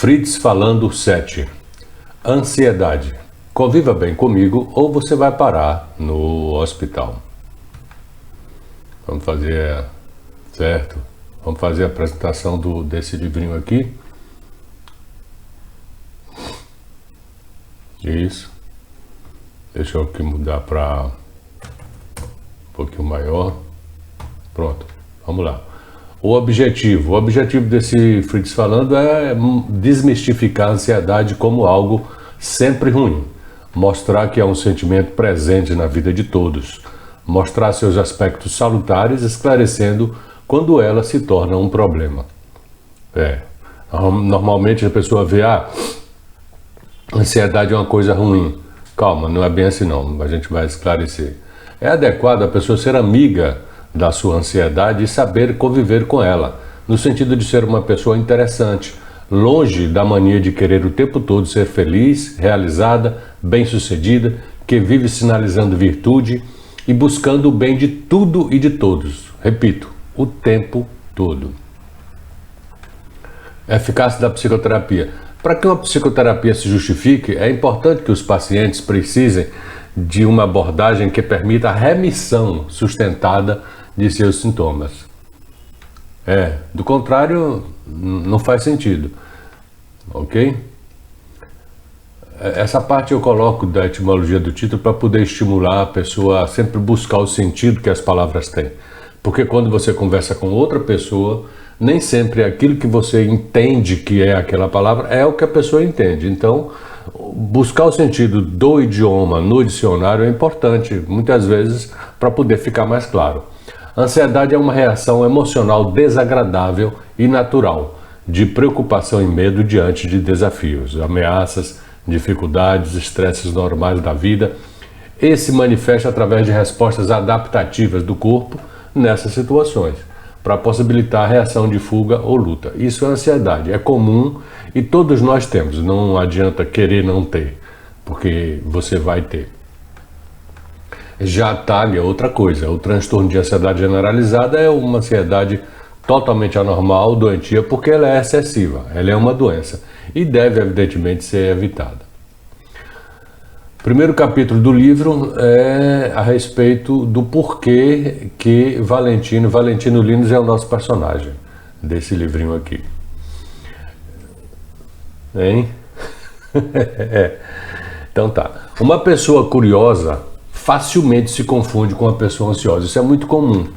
Fritz falando 7. Ansiedade. Conviva bem comigo ou você vai parar no hospital. Vamos fazer, certo? Vamos fazer a apresentação desse livrinho aqui. Isso. Deixa eu aqui mudar para um pouquinho maior. Pronto, vamos lá. O objetivo desse Fritz falando é desmistificar a ansiedade como algo sempre ruim. Mostrar que é um sentimento presente na vida de todos. Mostrar seus aspectos salutares, esclarecendo quando ela se torna um problema. Normalmente a pessoa vê, ansiedade é uma coisa ruim. Calma, não é bem assim não, a gente vai esclarecer. É adequado a pessoa ser amiga da sua ansiedade e saber conviver com ela, no sentido de ser uma pessoa interessante, longe da mania de querer o tempo todo ser feliz, realizada, bem-sucedida, que vive sinalizando virtude e buscando o bem de tudo e de todos. Repito, o tempo todo. Eficácia da psicoterapia. Para que uma psicoterapia se justifique, é importante que os pacientes precisem de uma abordagem que permita a remissão sustentada de seus sintomas. Do contrário, não faz sentido. Ok? Essa parte eu coloco da etimologia do título para poder estimular a pessoa a sempre buscar o sentido que as palavras têm. Porque quando você conversa com outra pessoa, nem sempre aquilo que você entende que é aquela palavra é o que a pessoa entende. Então, buscar o sentido do idioma no dicionário é importante, muitas vezes, para poder ficar mais claro. Ansiedade é uma reação emocional desagradável e natural, de preocupação e medo diante de desafios, ameaças, dificuldades, estresses normais da vida. E se manifesta através de respostas adaptativas do corpo nessas situações, para possibilitar a reação de fuga ou luta. Isso é ansiedade, é comum e todos nós temos, não adianta querer não ter, porque você vai ter. Já TAG é outra coisa, o transtorno de ansiedade generalizada é uma ansiedade totalmente anormal, doentia, porque ela é excessiva, ela é uma doença e deve evidentemente ser evitada. Primeiro capítulo do livro é a respeito do porquê que Valentino Linus é o nosso personagem desse livrinho aqui. Hein? Então tá. Uma pessoa curiosa facilmente se confunde com uma pessoa ansiosa. Isso é muito comum.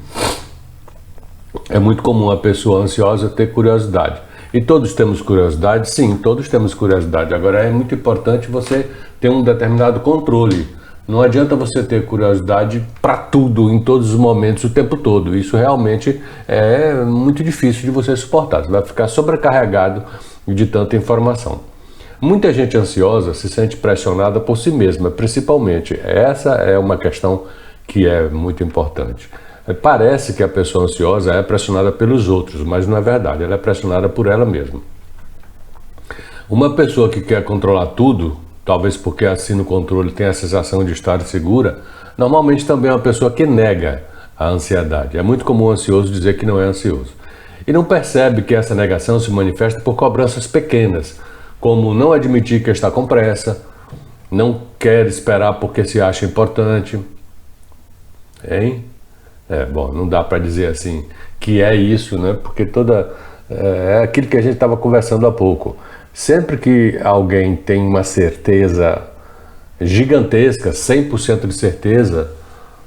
É muito comum a pessoa ansiosa ter curiosidade. E todos temos curiosidade? Sim, todos temos curiosidade. Agora é muito importante você ter um determinado controle. Não adianta você ter curiosidade para tudo, em todos os momentos, o tempo todo. Isso realmente é muito difícil de você suportar. Você vai ficar sobrecarregado de tanta informação. Muita gente ansiosa se sente pressionada por si mesma, principalmente. Essa é uma questão que é muito importante. Parece que a pessoa ansiosa é pressionada pelos outros, mas não é verdade, ela é pressionada por ela mesma. Uma pessoa que quer controlar tudo, talvez porque assim no controle tem a sensação de estar segura, normalmente também é uma pessoa que nega a ansiedade. É muito comum o ansioso dizer que não é ansioso. E não percebe que essa negação se manifesta por cobranças pequenas, como não admitir que está com pressa, não quer esperar porque se acha importante. Hein? Bom, não dá para dizer assim que é isso, né? Porque é aquilo que a gente estava conversando há pouco. Sempre que alguém tem uma certeza gigantesca, 100% de certeza,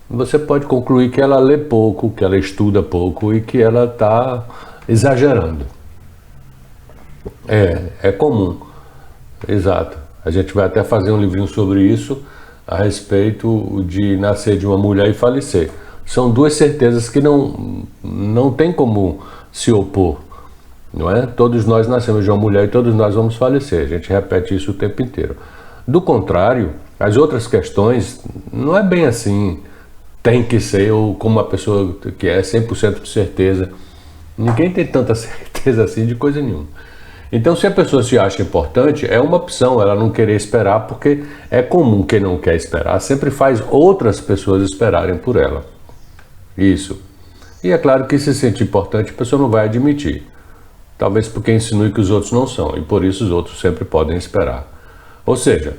você pode concluir que ela lê pouco, que ela estuda pouco e que ela está exagerando. É comum, exato. A gente vai até fazer um livrinho sobre isso, a respeito de nascer de uma mulher e falecer. São duas certezas que não tem como se opor, não é? Todos nós nascemos de uma mulher e todos nós vamos falecer. A gente repete isso o tempo inteiro. Do contrário, as outras questões não é bem assim, tem que ser, ou como uma pessoa que é 100% de certeza. Ninguém tem tanta certeza assim de coisa nenhuma. Então, se a pessoa se acha importante, é uma opção ela não querer esperar, porque é comum quem não quer esperar sempre faz outras pessoas esperarem por ela. Isso. E é claro que se sente importante, a pessoa não vai admitir. talvez porque insinue que os outros não são, e por isso os outros sempre podem esperar. Ou seja,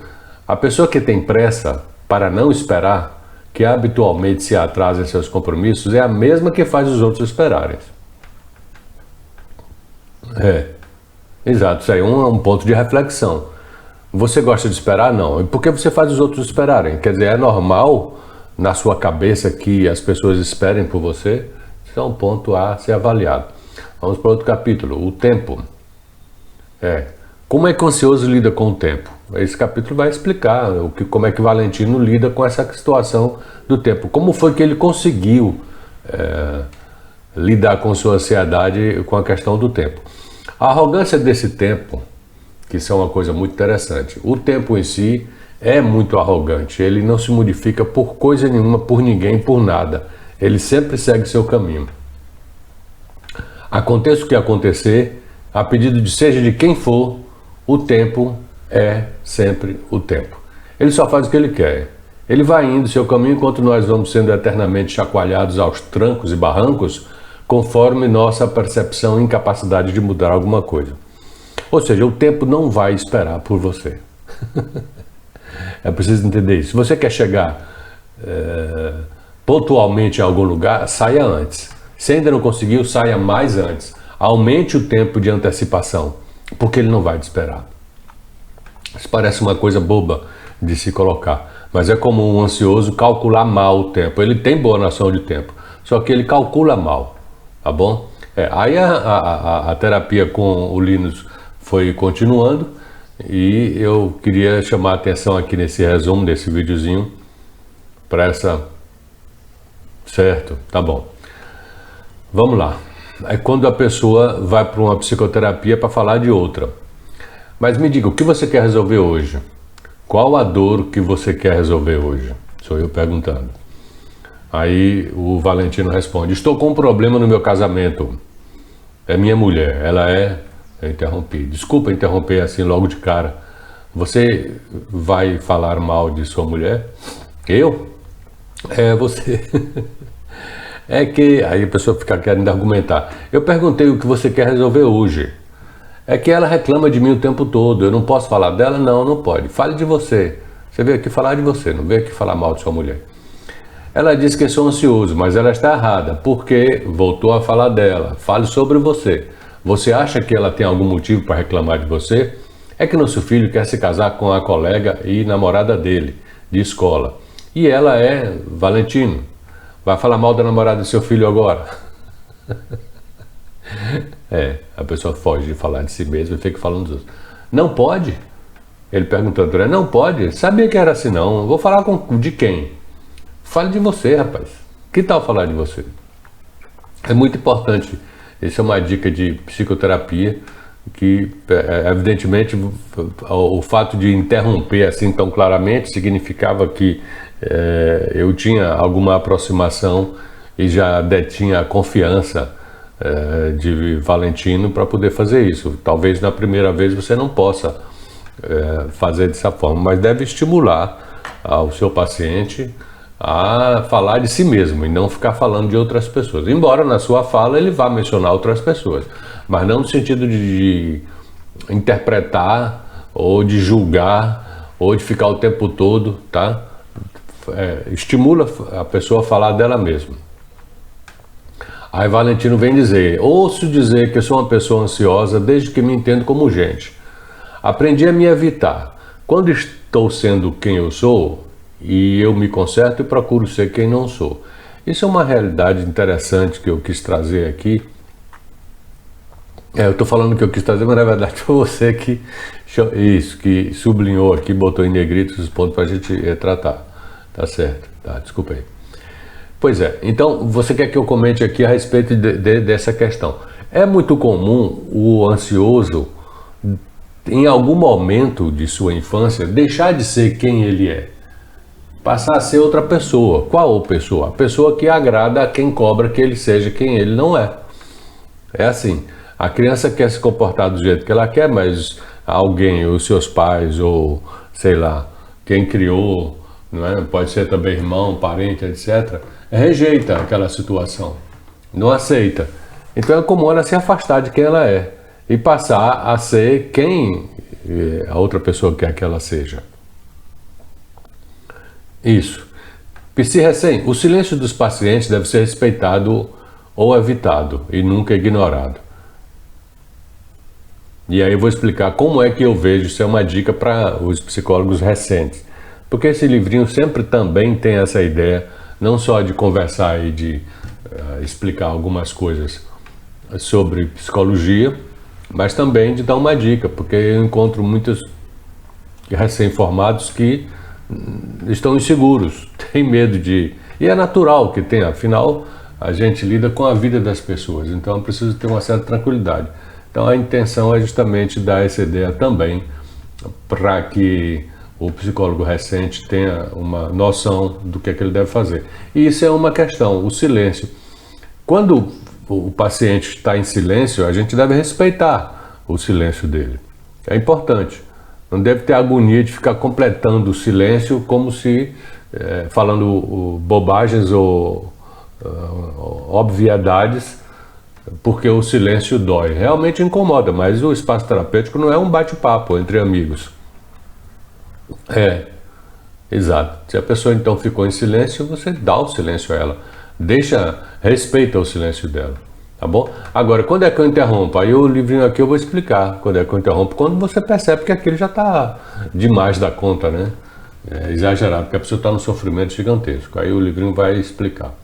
a pessoa que tem pressa para não esperar, que habitualmente se atrasa em seus compromissos, é a mesma que faz os outros esperarem. Exato, isso aí é um ponto de reflexão. Você gosta de esperar? Não. E por que você faz os outros esperarem? Quer dizer, é normal na sua cabeça que as pessoas esperem por você? Isso é um ponto a ser avaliado. Vamos para outro capítulo, o tempo. Como é que o ansioso lida com o tempo? Esse capítulo vai explicar como é que Valentino lida com essa situação do tempo. Como foi que ele conseguiu lidar com sua ansiedade com a questão do tempo. A arrogância desse tempo, que isso é uma coisa muito interessante. O tempo em si é muito arrogante. Ele não se modifica por coisa nenhuma, por ninguém, por nada. Ele sempre segue seu caminho. Aconteça o que acontecer, a pedido de seja de quem for, o tempo é sempre o tempo. Ele só faz o que ele quer. Ele vai indo seu caminho enquanto nós vamos sendo eternamente chacoalhados aos trancos e barrancos, conforme nossa percepção e incapacidade de mudar alguma coisa. Ou seja, o tempo não vai esperar por você. É preciso entender isso. Se você quer chegar pontualmente em algum lugar, saia antes. Se ainda não conseguiu, saia mais antes. Aumente o tempo de antecipação, porque ele não vai te esperar. Isso parece uma coisa boba de se colocar, mas é como um ansioso calcular mal o tempo. Ele tem boa noção de tempo, só que ele calcula mal, tá bom? Aí a terapia com o Linus foi continuando e eu queria chamar a atenção aqui nesse resumo desse videozinho para essa... Certo, tá bom. Vamos lá. É quando a pessoa vai para uma psicoterapia para falar de outra. Mas me diga, o que você quer resolver hoje? Qual a dor que você quer resolver hoje? Sou eu perguntando. Aí o Valentino responde: estou com um problema no meu casamento. É minha mulher, ela é... Eu interrompi. Desculpa interromper assim logo de cara. Você vai falar mal de sua mulher? Eu? É você. É que... Aí a pessoa fica querendo argumentar. Eu perguntei o que você quer resolver hoje. É que ela reclama de mim o tempo todo. Eu não posso falar dela? Não, não pode. Fale de você. Você veio aqui falar de você, não veio aqui falar mal de sua mulher. Ela disse que sou ansioso, mas ela está errada, porque voltou a falar dela. Fale sobre você. Você acha que ela tem algum motivo para reclamar de você? É que nosso filho quer se casar com a colega e namorada dele, de escola. E ela é Valentino. Vai falar mal da namorada do seu filho agora? A pessoa foge de falar de si mesma e fica falando dos outros. Não pode? Ele perguntou, André, não pode? Sabia que era assim não. Vou falar de quem? Fale de você, rapaz. Que tal falar de você? É muito importante. Essa é uma dica de psicoterapia que, evidentemente, o fato de interromper assim tão claramente significava que eu tinha alguma aproximação e já detinha a confiança de Valentino para poder fazer isso. Talvez na primeira vez você não possa fazer dessa forma, mas deve estimular ao seu paciente a falar de si mesmo e não ficar falando de outras pessoas. Embora na sua fala ele vá mencionar outras pessoas, mas não no sentido de interpretar ou de julgar ou de ficar o tempo todo, tá? Estimula a pessoa a falar dela mesma. Aí Valentino vem dizer: ouço dizer que eu sou uma pessoa ansiosa desde que me entendo como gente. Aprendi a me evitar. Quando estou sendo quem eu sou, e eu me conserto e procuro ser quem não sou. Isso é uma realidade interessante que eu quis trazer aqui. Eu estou falando que eu quis trazer, mas na verdade foi você que sublinhou aqui, botou em negrito os pontos para a gente tratar. Tá certo, tá, desculpa aí. Pois é, então você quer que eu comente aqui a respeito dessa questão. É muito comum o ansioso, em algum momento de sua infância, deixar de ser quem ele é. Passar a ser outra pessoa. Qual pessoa? A pessoa que agrada a quem cobra que ele seja quem ele não é. É assim, a criança quer se comportar do jeito que ela quer, mas alguém, os seus pais, ou sei lá, quem criou, não é? Pode ser também irmão, parente, etc., rejeita aquela situação, não aceita. Então é comum ela se afastar de quem ela é. e passar a ser quem a outra pessoa quer que ela seja. Isso. Psi-Recém, o silêncio dos pacientes deve ser respeitado ou evitado e nunca ignorado. E aí eu vou explicar como é que eu vejo, isso é uma dica para os psicólogos recentes. Porque esse livrinho sempre também tem essa ideia, não só de conversar e de explicar algumas coisas sobre psicologia, mas também de dar uma dica, porque eu encontro muitos recém-formados que estão inseguros, têm medo de... E é natural que tenha, afinal, a gente lida com a vida das pessoas, então é preciso ter uma certa tranquilidade. Então a intenção é justamente dar essa ideia também, para que o psicólogo recente tenha uma noção do que é que ele deve fazer. E isso é uma questão, o silêncio. Quando o paciente está em silêncio, a gente deve respeitar o silêncio dele. É importante. Não deve ter agonia de ficar completando o silêncio como se falando bobagens ou obviedades, porque o silêncio dói. Realmente incomoda, mas o espaço terapêutico não é um bate-papo entre amigos. Exato. Se a pessoa então ficou em silêncio, você dá o silêncio a ela. Respeita o silêncio dela. Tá bom? Agora, quando é que eu interrompo? Aí o livrinho aqui eu vou explicar quando é que eu interrompo. Quando você percebe que aquilo já está demais da conta, né? É exagerado, porque a pessoa está num sofrimento gigantesco. Aí o livrinho vai explicar.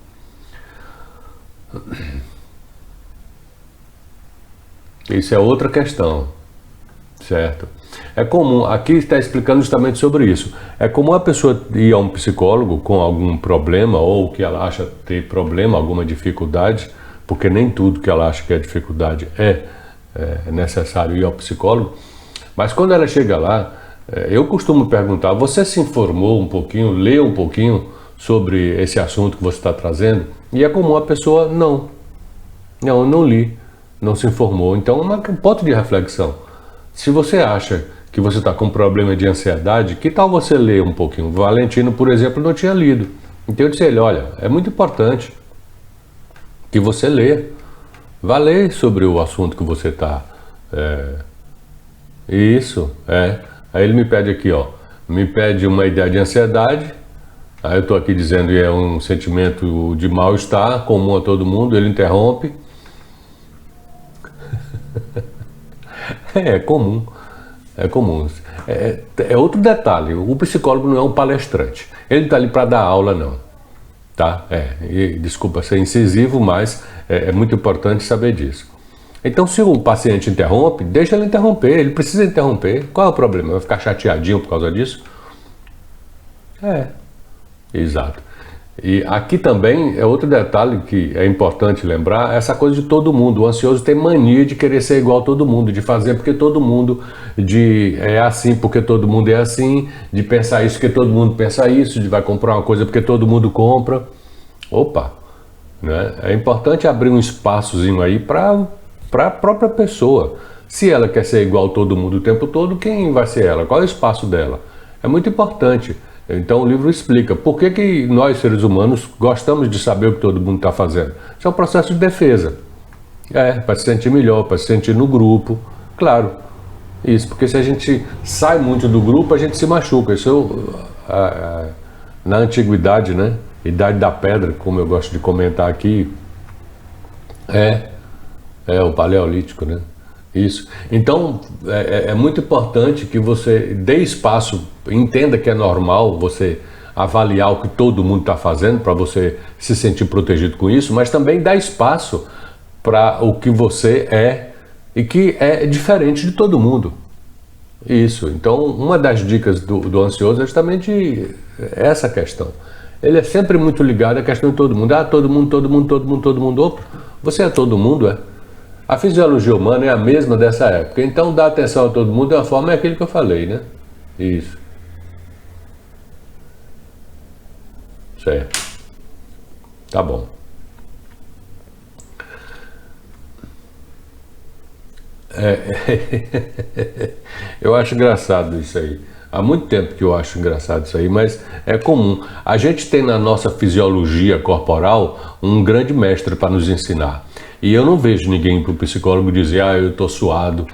Isso é outra questão, certo? É comum, aqui está explicando justamente sobre isso. É comum a pessoa ir a um psicólogo com algum problema ou que ela acha ter problema, alguma dificuldade, porque nem tudo que ela acha que é dificuldade é necessário ir ao psicólogo. Mas quando ela chega lá, eu costumo perguntar, você se informou um pouquinho, leu um pouquinho sobre esse assunto que você está trazendo? E é comum a pessoa, não, eu não li, não se informou. Então, um ponto de reflexão. Se você acha que você está com problema de ansiedade, que tal você ler um pouquinho? O Valentino, por exemplo, não tinha lido. Então eu disse a ele, olha, é muito importante que você lê. Vá ler sobre o assunto que você está. Isso. Aí ele me pede aqui, ó, me pede uma ideia de ansiedade. Aí eu estou aqui dizendo que é um sentimento de mal-estar, comum a todo mundo, ele interrompe. É comum. É comum. É outro detalhe, o psicólogo não é um palestrante. Ele não está ali para dar aula, não. Tá? Desculpa ser incisivo, mas é muito importante saber disso. Então, se o paciente interrompe, deixa ele interromper, ele precisa interromper. Qual é o problema? Vai ficar chateadinho por causa disso? Exato. E aqui também é outro detalhe que é importante lembrar, essa coisa de todo mundo. O ansioso tem mania de querer ser igual a todo mundo, de fazer porque todo mundo é assim, porque todo mundo é assim, de pensar isso porque todo mundo pensa isso, de vai comprar uma coisa porque todo mundo compra. Opa! Né? É importante abrir um espaçozinho aí para a própria pessoa. Se ela quer ser igual a todo mundo o tempo todo, quem vai ser ela? Qual é o espaço dela? É muito importante. Então o livro explica por que nós, seres humanos, gostamos de saber o que todo mundo está fazendo. Isso é um processo de defesa. Para se sentir melhor, para se sentir no grupo. Claro, isso, porque se a gente sai muito do grupo, a gente se machuca. Isso na antiguidade, né? Idade da pedra, como eu gosto de comentar aqui, o paleolítico, né? Isso. Então, é muito importante que você dê espaço, entenda que é normal você avaliar o que todo mundo está fazendo para você se sentir protegido com isso, mas também dá espaço para o que você é e que é diferente de todo mundo. Isso. Então, uma das dicas do ansioso é justamente essa questão. Ele é sempre muito ligado à questão de todo mundo. Todo mundo, todo mundo, todo mundo, todo mundo. Opa, você é todo mundo, é? A fisiologia humana é a mesma dessa época, então dar atenção a todo mundo de uma forma é aquilo que eu falei, né? Isso. Certo. Tá bom. Eu acho engraçado isso aí. Há muito tempo que eu acho engraçado isso aí, mas é comum. A gente tem na nossa fisiologia corporal um grande mestre para nos ensinar. E eu não vejo ninguém para o psicólogo dizer, eu estou suado,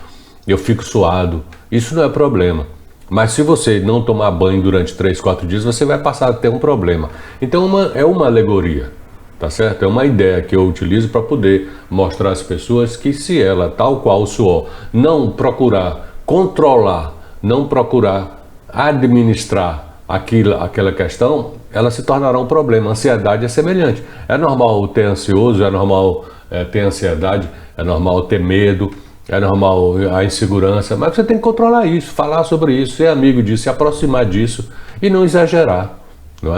eu fico suado. Isso não é problema. Mas se você não tomar banho durante 3, 4 dias, você vai passar a ter um problema. Então é uma alegoria, tá certo? É uma ideia que eu utilizo para poder mostrar às pessoas que se ela, tal qual o suor, não procurar controlar, não procurar administrar aquela questão, ela se tornará um problema. A ansiedade é semelhante. É normal ter ansioso, é normal ter ansiedade, é normal ter medo, é normal a insegurança, mas você tem que controlar isso, falar sobre isso, ser amigo disso, se aproximar disso e não exagerar, não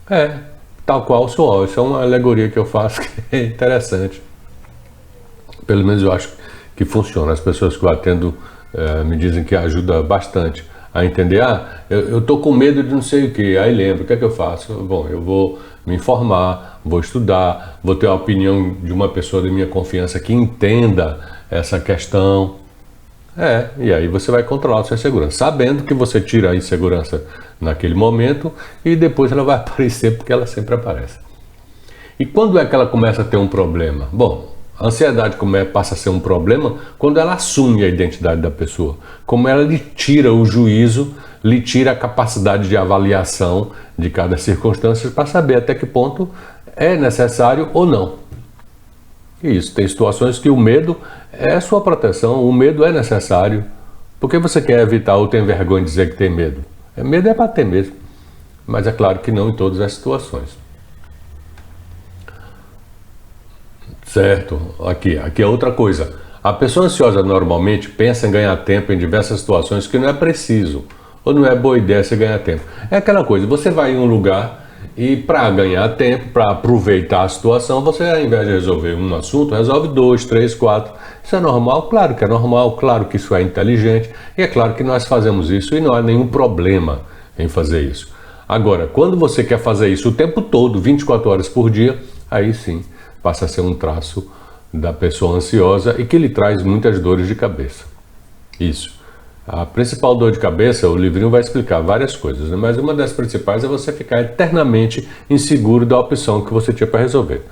é? Tal qual o suor. Isso é uma alegoria que eu faço que é interessante. Pelo menos eu acho que funciona. As pessoas que eu atendo me dizem que ajuda bastante a entender, eu tô com medo de não sei o que, aí lembro, o que é que eu faço? Bom, eu vou me informar, vou estudar, vou ter a opinião de uma pessoa de minha confiança que entenda essa questão. E aí você vai controlar a sua insegurança, sabendo que você tira a insegurança naquele momento e depois ela vai aparecer, porque ela sempre aparece. E quando é que ela começa a ter um problema? Bom, a ansiedade passa a ser um problema quando ela assume a identidade da pessoa, como ela lhe tira o juízo, lhe tira a capacidade de avaliação de cada circunstância para saber até que ponto é necessário ou não. E isso, tem situações que o medo é sua proteção, o medo é necessário. Por que você quer evitar ou tem vergonha de dizer que tem medo? Medo é para ter mesmo, mas é claro que não em todas as situações. Certo, aqui é outra coisa. A pessoa ansiosa normalmente pensa em ganhar tempo em diversas situações que não é preciso, ou não é boa ideia você ganhar tempo. É aquela coisa, você vai em um lugar e para ganhar tempo, para aproveitar a situação, você ao invés de resolver um assunto, resolve 2, 3, 4. Isso é normal? Claro que é normal, claro que isso é inteligente, e é claro que nós fazemos isso e não há nenhum problema em fazer isso. Agora, quando você quer fazer isso o tempo todo, 24 horas por dia, aí sim passa a ser um traço da pessoa ansiosa e que lhe traz muitas dores de cabeça. Isso. A principal dor de cabeça, o livrinho vai explicar várias coisas, né? Mas uma das principais é você ficar eternamente inseguro da opção que você tinha para resolver.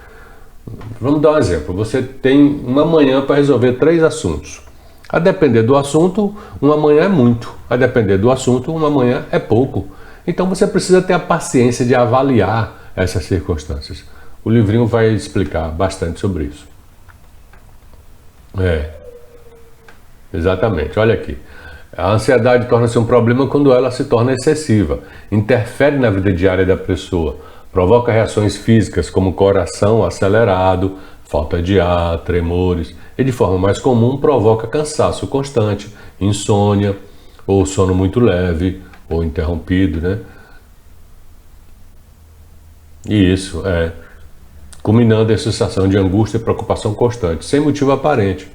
Vamos dar um exemplo. Você tem uma manhã para resolver 3 assuntos. A depender do assunto, uma manhã é muito. A depender do assunto, uma manhã é pouco. Então você precisa ter a paciência de avaliar essas circunstâncias. O livrinho vai explicar bastante sobre isso. Exatamente, olha aqui. A ansiedade torna-se um problema quando ela se torna excessiva, interfere na vida diária da pessoa, provoca reações físicas como coração acelerado, falta de ar, tremores e, de forma mais comum, provoca cansaço constante, insônia ou sono muito leve ou interrompido, né? E isso culminando em sensação de angústia e preocupação constante, sem motivo aparente.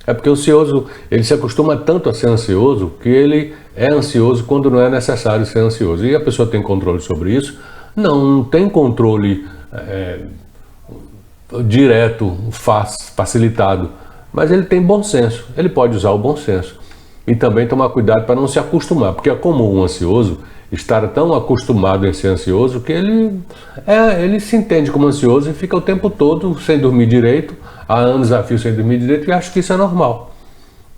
É porque o ansioso, ele se acostuma tanto a ser ansioso, que ele é ansioso quando não é necessário ser ansioso. E a pessoa tem controle sobre isso? Não tem controle direto, facilitado, mas ele tem bom senso, ele pode usar o bom senso. E também tomar cuidado para não se acostumar, porque é comum um ansioso estar tão acostumado em ser ansioso que ele se entende como ansioso e fica o tempo todo sem dormir direito, há anos a fio sem dormir direito, e acha que isso é normal.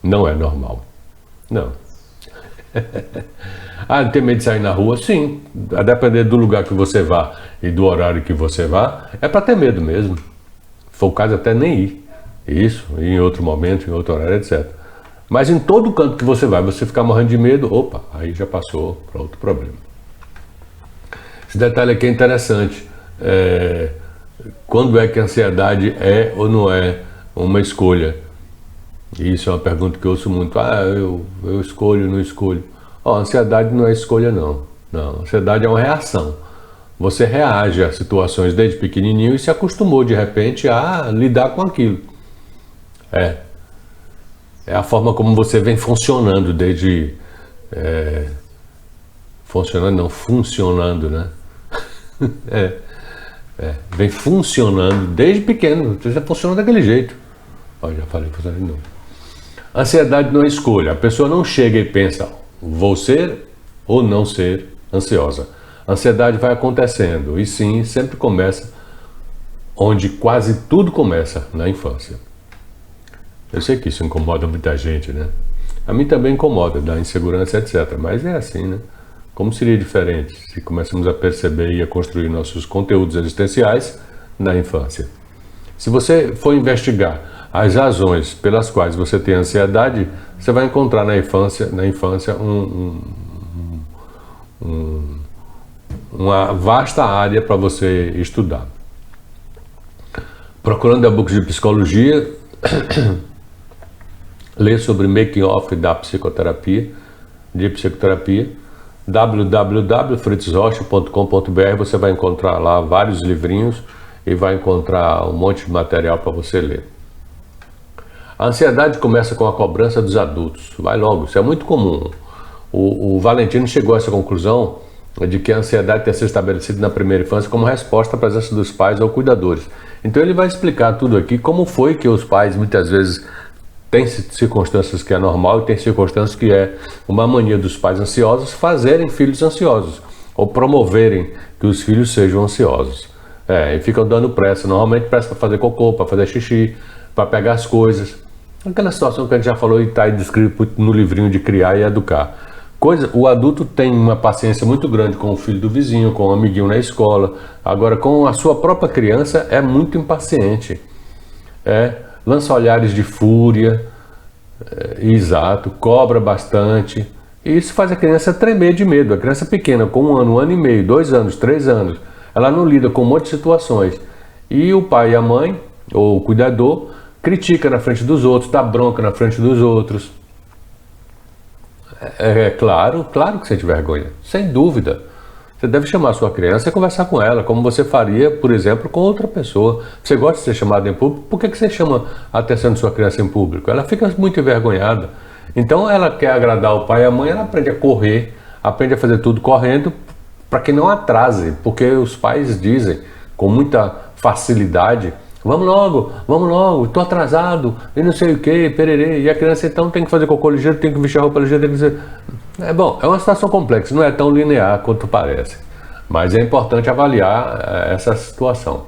Não é normal. Não. Tem medo de sair na rua? Sim. A depender do lugar que você vá e do horário que você vá, é para ter medo mesmo. Se for o caso, até nem ir. Isso, em outro momento, em outro horário, etc. Mas em todo canto que você vai, você ficar morrendo de medo, opa, aí já passou para outro problema. Esse detalhe aqui é interessante. Quando é que a ansiedade é ou não é uma escolha? Isso é uma pergunta que eu ouço muito. Eu escolho, não escolho. A ansiedade não é escolha, não. Não, a ansiedade é uma reação. Você reage a situações desde pequenininho e se acostumou, de repente, a lidar com aquilo. É a forma como você vem funcionando desde... funcionando, né? Vem funcionando desde pequeno. Você já funciona daquele jeito. Já falei, funciona de novo. Ansiedade não é escolha. A pessoa não chega e pensa, vou ser ou não ser ansiosa. A ansiedade vai acontecendo. E sim, sempre começa onde quase tudo começa na infância. Eu sei que isso incomoda muita gente, né? A mim também incomoda, dá insegurança, etc. Mas é assim, né? Como seria diferente se começamos a perceber e a construir nossos conteúdos existenciais na infância? Se você for investigar as razões pelas quais você tem ansiedade, você vai encontrar na infância uma vasta área para você estudar. Procurando e-books de psicologia, ler sobre making off da psicoterapia, www.fritzrocha.com.br, você vai encontrar lá vários livrinhos e vai encontrar um monte de material para você ler. A ansiedade começa com a cobrança dos adultos. Vai logo, isso é muito comum. O Valentino chegou a essa conclusão de que a ansiedade tem que ser estabelecida na primeira infância como resposta à presença dos pais ou cuidadores. Então ele vai explicar tudo aqui, como foi que os pais muitas vezes têm circunstâncias que é normal e tem circunstâncias que é uma mania dos pais ansiosos fazerem filhos ansiosos ou promoverem que os filhos sejam ansiosos. E ficam dando pressa, normalmente pressa para fazer cocô, para fazer xixi, para pegar as coisas. Aquela situação que a gente já falou e está descrito no livrinho de Criar e Educar. O adulto tem uma paciência muito grande com o filho do vizinho, com o amiguinho na escola. Agora, com a sua própria criança, é muito impaciente. Lança olhares de fúria, exato, cobra bastante. E isso faz a criança tremer de medo. A criança pequena, com 1 ano e meio, 2 anos, 3 anos, ela não lida com um monte de situações. E o pai e a mãe, ou o cuidador, critica na frente dos outros, dá bronca na frente dos outros. Claro que sente vergonha, sem dúvida. Você deve chamar a sua criança e conversar com ela, como você faria, por exemplo, com outra pessoa. Você gosta de ser chamado em público, por que você chama a atenção de sua criança em público? Ela fica muito envergonhada. Então ela quer agradar o pai e a mãe, ela aprende a correr, aprende a fazer tudo correndo, para que não atrase, porque os pais dizem com muita facilidade: vamos logo, estou atrasado, e não sei o que, pererê. E a criança então tem que fazer cocô ligeiro, tem que vestir a roupa ligeira, tem que dizer... É uma situação complexa, não é tão linear quanto parece. Mas é importante avaliar essa situação.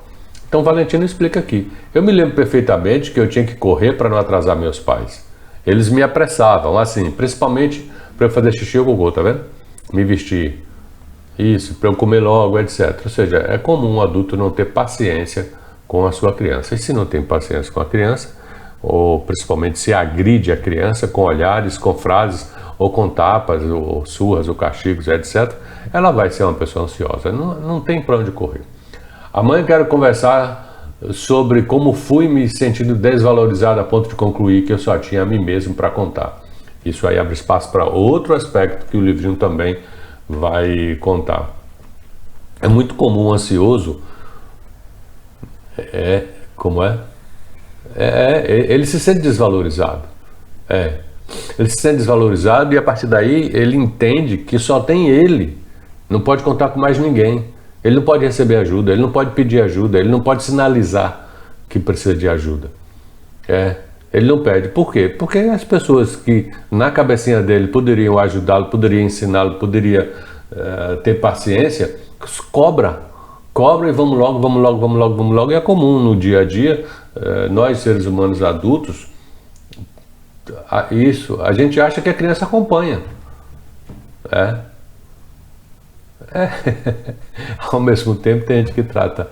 Então Valentino explica aqui. Eu me lembro perfeitamente que eu tinha que correr para não atrasar meus pais. Eles me apressavam, assim, principalmente para eu fazer xixi ou cocô, tá vendo? Me vestir. Isso, para eu comer logo, etc. Ou seja, é comum um adulto não ter paciência com a sua criança. E se não tem paciência com a criança, ou principalmente se agride a criança com olhares, com frases, ou com tapas, ou surras, ou castigos, etc., ela vai ser uma pessoa ansiosa. Não tem para onde correr. Amanhã quero conversar sobre como fui me sentindo desvalorizado a ponto de concluir que eu só tinha a mim mesmo para contar. Isso aí abre espaço para outro aspecto que o livrinho também vai contar. É muito comum o ansioso... ele se sente desvalorizado. Ele se sente desvalorizado e a partir daí ele entende que só tem ele, não pode contar com mais ninguém. Ele não pode receber ajuda, ele não pode pedir ajuda, ele não pode sinalizar que precisa de ajuda. Ele não pede. Por quê? Porque as pessoas que na cabecinha dele poderiam ajudá-lo, poderiam ensiná-lo, poderiam ter paciência, cobra e vamos logo. E é comum no dia a dia, nós seres humanos adultos, a gente acha que a criança acompanha. Ao mesmo tempo tem gente que trata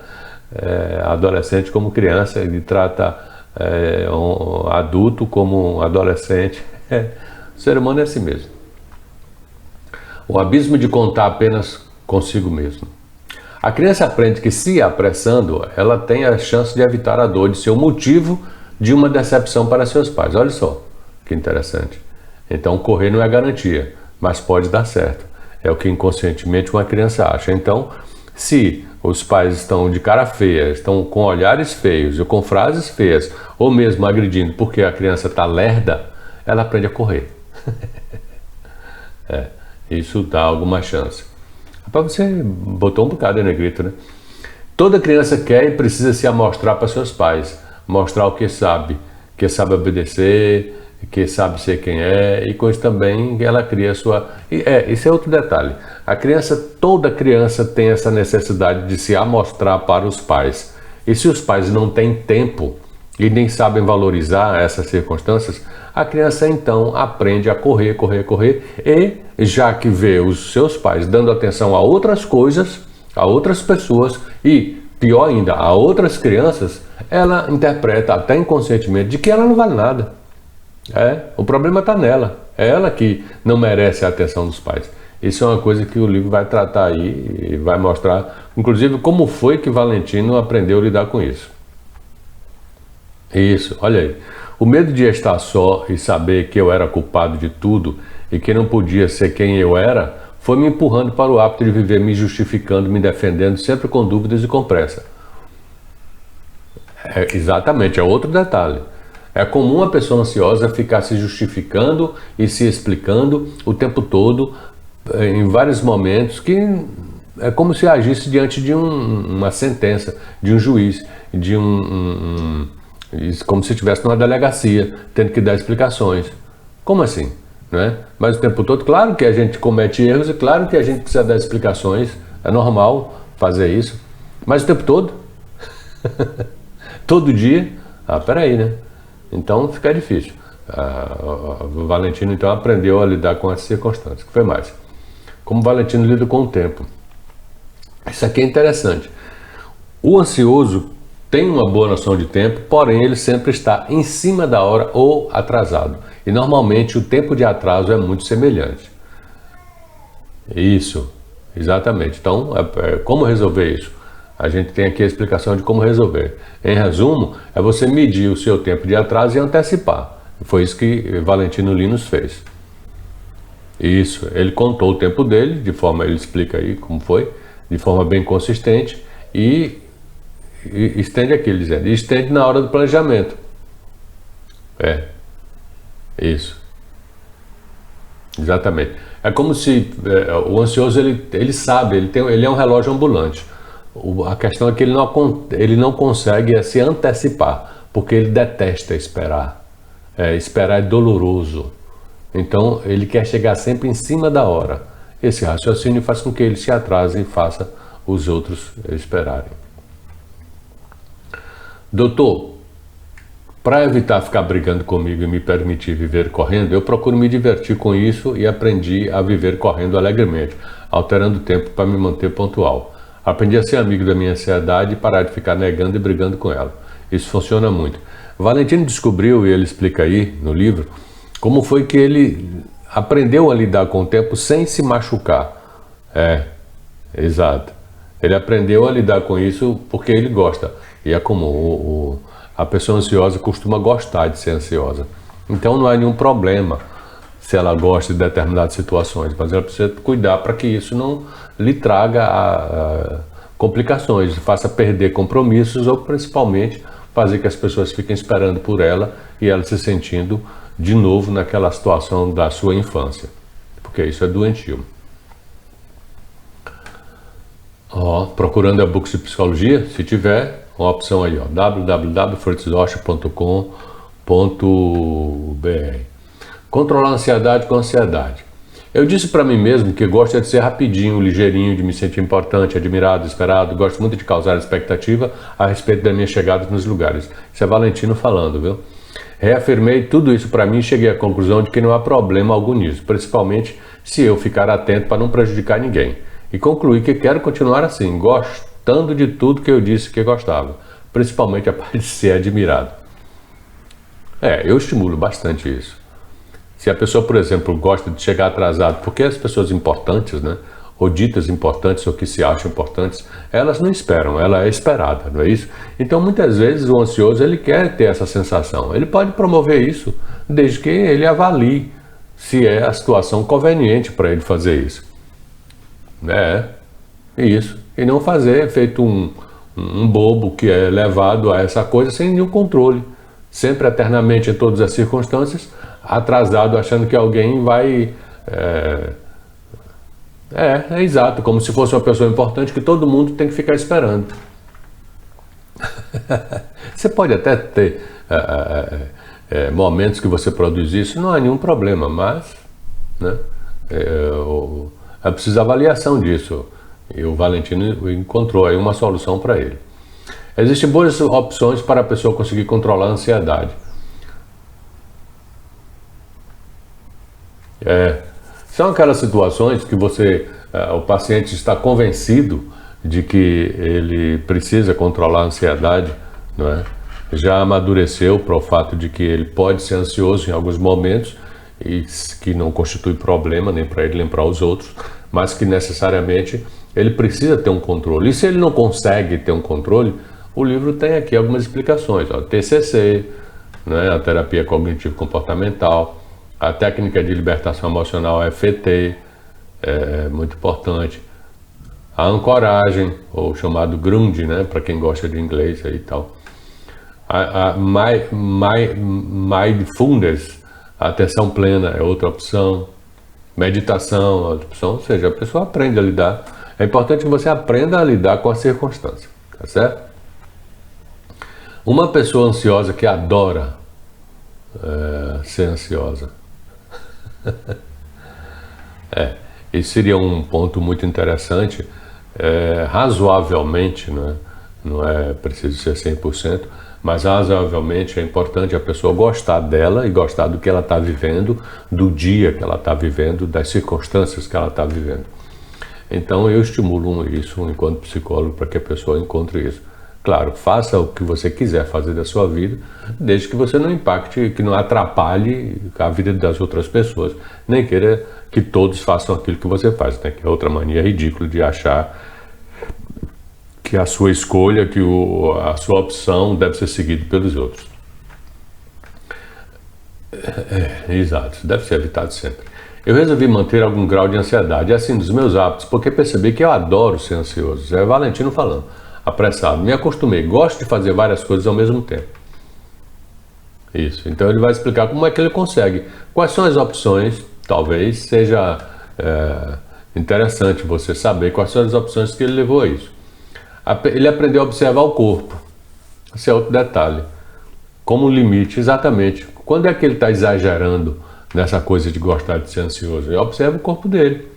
adolescente como criança e trata um adulto como um adolescente. O ser humano é assim mesmo. O abismo de contar apenas consigo mesmo. A criança aprende que, se apressando, ela tem a chance de evitar a dor de ser o motivo de uma decepção para seus pais. Olha só que interessante. Então, correr não é garantia, mas pode dar certo. É o que inconscientemente uma criança acha. Então, se os pais estão de cara feia, estão com olhares feios ou com frases feias, ou mesmo agredindo porque a criança está lerda, ela aprende a correr. Isso dá alguma chance. Rapaz, você botou um bocado em negrito, né? Toda criança quer e precisa se amostrar para seus pais, mostrar o que sabe obedecer, que sabe ser quem é, e com isso também ela cria a sua... Isso é outro detalhe. Toda criança tem essa necessidade de se amostrar para os pais. E se os pais não têm tempo e nem sabem valorizar essas circunstâncias, a criança então aprende a correr, correr, correr, e já que vê os seus pais dando atenção a outras coisas, a outras pessoas e, pior ainda, a outras crianças, ela interpreta até inconscientemente de que ela não vale nada. O problema está nela, é ela que não merece a atenção dos pais. Isso é uma coisa que o livro vai tratar aí e vai mostrar, inclusive, como foi que Valentino aprendeu a lidar com isso. Isso, olha aí. O medo de estar só e saber que eu era culpado de tudo e que não podia ser quem eu era, foi me empurrando para o hábito de viver me justificando, me defendendo, sempre com dúvidas e com pressa. Exatamente, é outro detalhe. É comum a pessoa ansiosa ficar se justificando e se explicando o tempo todo, em vários momentos, que é como se agisse diante de uma sentença, de um juiz, de como se estivesse numa delegacia, tendo que dar explicações. Como assim? Não é? Mas o tempo todo, claro que a gente comete erros e claro que a gente precisa dar explicações, é normal fazer isso, mas o tempo todo, todo dia, peraí, né? Então fica difícil. O Valentino então aprendeu a lidar com essas circunstâncias. O que foi mais? Como o Valentino lida com o tempo. Isso aqui é interessante. O ansioso tem uma boa noção de tempo, porém ele sempre está em cima da hora ou atrasado. E normalmente o tempo de atraso é muito semelhante. Isso, exatamente. Então, como resolver isso? A gente tem aqui a explicação de como resolver. Em resumo, é você medir o seu tempo de atraso e antecipar. Foi isso que Valentino Linus fez. Isso, ele contou o tempo dele, ele explica aí como foi, de forma bem consistente, e estende aqui, ele dizendo, e estende na hora do planejamento. Isso. Exatamente. É como se o ansioso, ele sabe, ele é um relógio ambulante. A questão é que ele não consegue se antecipar, porque ele detesta esperar. Esperar é doloroso. Então, ele quer chegar sempre em cima da hora. Esse raciocínio faz com que ele se atrase e faça os outros esperarem. Doutor, para evitar ficar brigando comigo e me permitir viver correndo, eu procuro me divertir com isso e aprendi a viver correndo alegremente, alterando o tempo para me manter pontual. Aprendi a ser amigo da minha ansiedade e parar de ficar negando e brigando com ela. Isso funciona muito. Valentino descobriu, e ele explica aí no livro, como foi que ele aprendeu a lidar com o tempo sem se machucar. Exato. Ele aprendeu a lidar com isso porque ele gosta. E é comum, a pessoa ansiosa costuma gostar de ser ansiosa. Então não há nenhum problema se ela gosta de determinadas situações, mas ela precisa cuidar para que isso não lhe traga complicações, faça perder compromissos ou principalmente fazer que as pessoas fiquem esperando por ela e ela se sentindo de novo naquela situação da sua infância, porque isso é doentio. Procurando e-books de psicologia, se tiver, uma opção aí, www.fritzrocha.com.br. Controlar a ansiedade com ansiedade. Eu disse para mim mesmo que gosto de ser rapidinho, ligeirinho, de me sentir importante, admirado, esperado. Gosto muito de causar expectativa a respeito da minha chegada nos lugares. Isso é Valentino falando, viu? Reafirmei tudo isso para mim e cheguei à conclusão de que não há problema algum nisso, principalmente se eu ficar atento para não prejudicar ninguém. E concluí que quero continuar assim, gostando de tudo que eu disse que gostava, principalmente a parte de ser admirado. Eu estimulo bastante isso. Se a pessoa, por exemplo, gosta de chegar atrasado, porque as pessoas importantes, né, ou ditas importantes, ou que se acham importantes, elas não esperam, ela é esperada, não é isso? Então, muitas vezes, o ansioso, ele quer ter essa sensação. Ele pode promover isso, desde que ele avalie se é a situação conveniente para ele fazer isso. Isso. E não fazer feito um bobo que é levado a essa coisa sem nenhum controle. Sempre, eternamente, em todas as circunstâncias, atrasado, achando que alguém vai... É exato, como se fosse uma pessoa importante que todo mundo tem que ficar esperando. Você pode até ter momentos que você produz isso, não há nenhum problema, mas né, é preciso avaliação disso. E o Valentino encontrou aí uma solução para ele. Existem boas opções para a pessoa conseguir controlar a ansiedade. São aquelas situações que o paciente está convencido de que ele precisa controlar a ansiedade, não é? Já amadureceu para o fato de que ele pode ser ansioso em alguns momentos e que não constitui problema nem para ele nem para os outros, mas que necessariamente ele precisa ter um controle. E se ele não consegue ter um controle, o livro tem aqui algumas explicações. Ó, TCC, né, a terapia cognitivo-comportamental, a técnica de libertação emocional EFT, é muito importante. A ancoragem, ou chamado Grund, né, para quem gosta de inglês aí e tal. A mindfulness, a atenção plena é outra opção. Meditação é outra opção, ou seja, a pessoa aprende a lidar. É importante que você aprenda a lidar com a circunstância, tá certo? Uma pessoa ansiosa que adora ser ansiosa. Esse seria um ponto muito interessante, razoavelmente, né? Não é preciso ser 100%, mas razoavelmente é importante a pessoa gostar dela e gostar do que ela está vivendo, do dia que ela está vivendo, das circunstâncias que ela está vivendo. Então eu estimulo isso enquanto psicólogo para que a pessoa encontre isso. Claro, faça o que você quiser fazer da sua vida, desde que você não impacte, que não atrapalhe a vida das outras pessoas, nem queira que todos façam aquilo que você faz, né? Que é outra mania ridícula de achar que a sua escolha, que a sua opção deve ser seguida pelos outros. Exato, deve ser evitado sempre. Eu resolvi manter algum grau de ansiedade, assim, dos meus hábitos, porque percebi que eu adoro ser ansioso. É Valentino falando. Apressado, me acostumei, gosto de fazer várias coisas ao mesmo tempo. Isso, então ele vai explicar como é que ele consegue, quais são as opções. Talvez seja interessante você saber quais são as opções que ele levou a isso. Ele aprendeu a observar o corpo, esse é outro detalhe, como limite, exatamente, quando é que ele está exagerando nessa coisa de gostar de ser ansioso? Ele observa o corpo dele,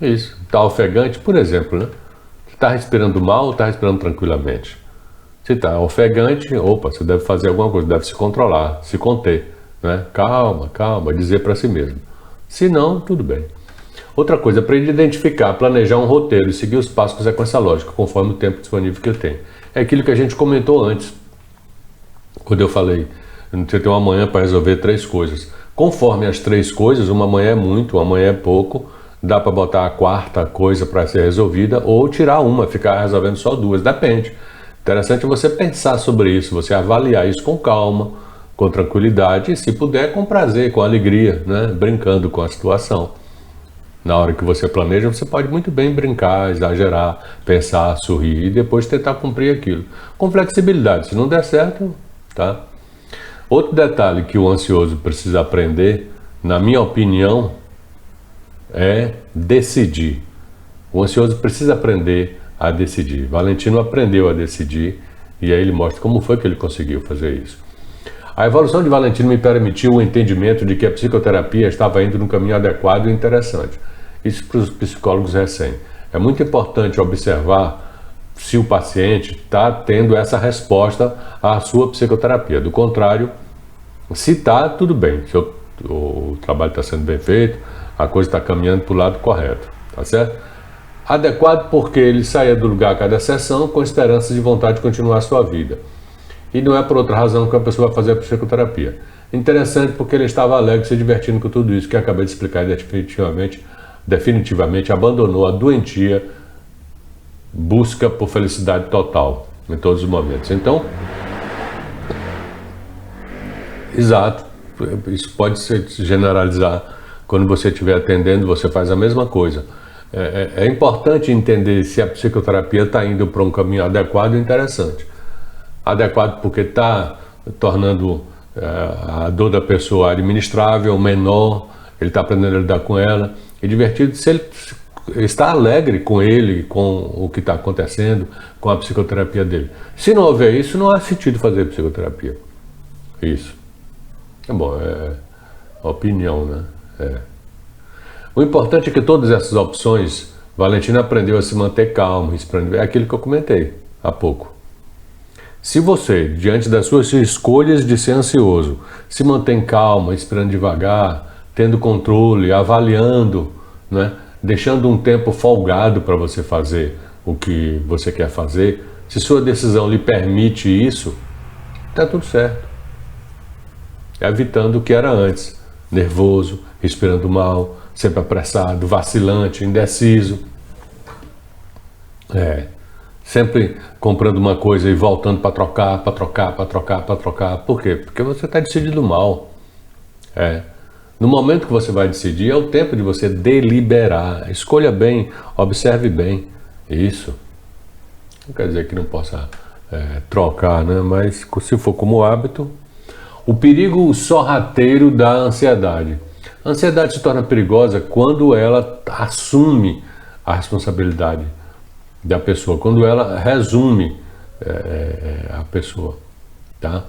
isso, está ofegante, por exemplo, né? Está respirando mal ou está respirando tranquilamente? Se está ofegante, opa, você deve fazer alguma coisa, deve se controlar, se conter, né? Calma, calma, dizer para si mesmo. Se não, tudo bem. Outra coisa, aprende a identificar, planejar um roteiro e seguir os passos com essa lógica, conforme o tempo disponível que ele tem. É aquilo que a gente comentou antes, quando eu falei, você tem uma manhã para resolver 3 coisas. Conforme as 3 coisas, uma manhã é muito, uma manhã é pouco, dá para botar a 4ª coisa para ser resolvida ou tirar uma, ficar resolvendo só 2, depende. Interessante você pensar sobre isso, você avaliar isso com calma, com tranquilidade e, se puder, com prazer, com alegria, né? Brincando com a situação. Na hora que você planeja, você pode muito bem brincar, exagerar, pensar, sorrir e depois tentar cumprir aquilo. Com flexibilidade, se não der certo, tá? Outro detalhe que o ansioso precisa aprender, na minha opinião, é decidir. O ansioso precisa aprender a decidir. Valentino aprendeu a decidir e aí ele mostra como foi que ele conseguiu fazer isso. A evolução de Valentino me permitiu o entendimento de que a psicoterapia estava indo num caminho adequado e interessante. Isso para os psicólogos recém. É muito importante observar se o paciente está tendo essa resposta à sua psicoterapia. Do contrário, se está, tudo bem. Se o trabalho está sendo bem feito, a coisa está caminhando para o lado correto, tá certo? Adequado porque ele saia do lugar a cada sessão com esperança de vontade de continuar a sua vida. E não é por outra razão que a pessoa vai fazer a psicoterapia. Interessante porque ele estava alegre, se divertindo com tudo isso que eu acabei de explicar e definitivamente abandonou a doentia busca por felicidade total em todos os momentos. Então, exato, isso pode se generalizar. Quando você estiver atendendo, você faz a mesma coisa. É importante entender se a psicoterapia está indo para um caminho adequado e interessante. Adequado porque está tornando a dor da pessoa administrável, menor, ele está aprendendo a lidar com ela. E divertido se ele está alegre com ele, com o que está acontecendo, com a psicoterapia dele. Se não houver isso, não há sentido fazer psicoterapia. Isso. É bom, é opinião, né? O importante é que todas essas opções, Valentino aprendeu a se manter calmo, é aquilo que eu comentei há pouco. Se você, diante das suas escolhas de ser ansioso, se mantém calma, esperando devagar, tendo controle, avaliando, né? Deixando um tempo folgado para você fazer o que você quer fazer, se sua decisão lhe permite isso, está tudo certo. Evitando o que era antes, nervoso, respirando mal, sempre apressado, vacilante, indeciso. Sempre comprando uma coisa e voltando para trocar, para trocar, para trocar, para trocar. Por quê? Porque você está decidindo mal. No momento que você vai decidir, é o tempo de você deliberar. Escolha bem, observe bem. Isso. Não quer dizer que não possa trocar, né? Mas se for como hábito. O perigo sorrateiro da ansiedade. A ansiedade se torna perigosa quando ela assume a responsabilidade da pessoa, quando ela resume a pessoa, tá?